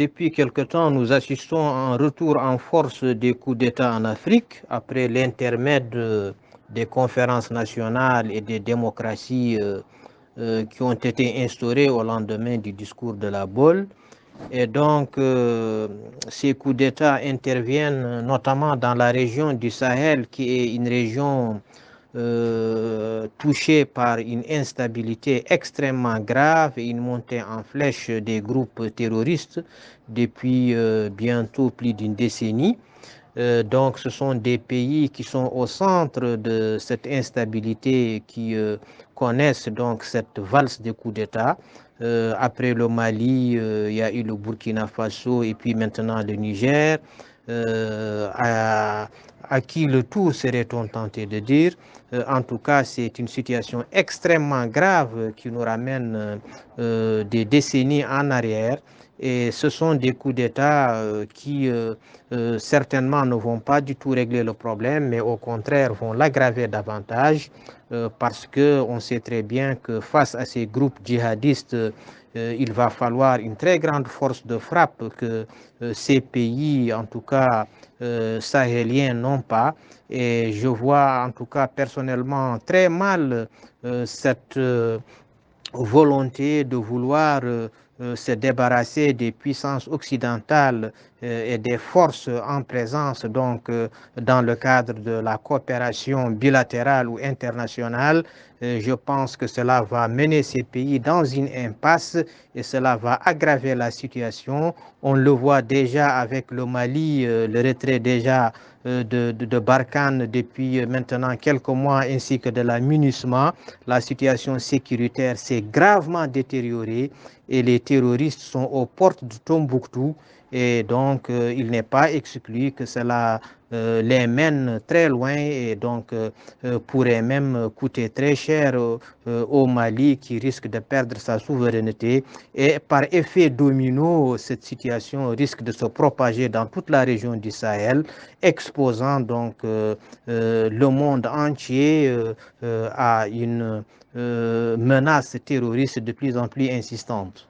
Depuis quelque temps, nous assistons à un retour en force des coups d'État en Afrique après l'intermède des conférences nationales et des démocraties qui ont été instaurées au lendemain du discours de la Baule. Et donc, ces coups d'État interviennent notamment dans la région du Sahel, qui est une région touchée par une instabilité extrêmement grave et une montée en flèche des groupes terroristes depuis bientôt plus d'une décennie. Donc, ce sont des pays qui sont au centre de cette instabilité, qui connaissent donc cette valse de coups d'État. Après le Mali, il y a eu le Burkina Faso et puis maintenant le Niger, à qui le tour serait-on tenté de dire. En tout cas, c'est une situation extrêmement grave qui nous ramène des décennies en arrière. Et ce sont des coups d'État qui certainement ne vont pas du tout régler le problème, mais au contraire vont l'aggraver davantage parce qu'on sait très bien que face à ces groupes djihadistes, il va falloir une très grande force de frappe que ces pays, en tout cas sahéliens, n'ont pas. Et je vois en tout cas personnellement très mal cette volonté de vouloir se débarrasser des puissances occidentales et des forces en présence donc dans le cadre de la coopération bilatérale ou internationale. Je pense que cela va mener ces pays dans une impasse et cela va aggraver la situation. On le voit déjà avec le Mali, le retrait déjà de Barkhane depuis maintenant quelques mois, ainsi que de la MINUSMA. La situation sécuritaire s'est gravement détériorée et les terroristes sont aux portes de Tombouctou. Et donc, il n'est pas exclu que cela les mène très loin et donc pourrait même coûter très cher au Mali, qui risque de perdre sa souveraineté. Et par effet domino, cette situation risque de se propager dans toute la région du Sahel, exposant donc le monde entier à une menace terroriste de plus en plus insistante.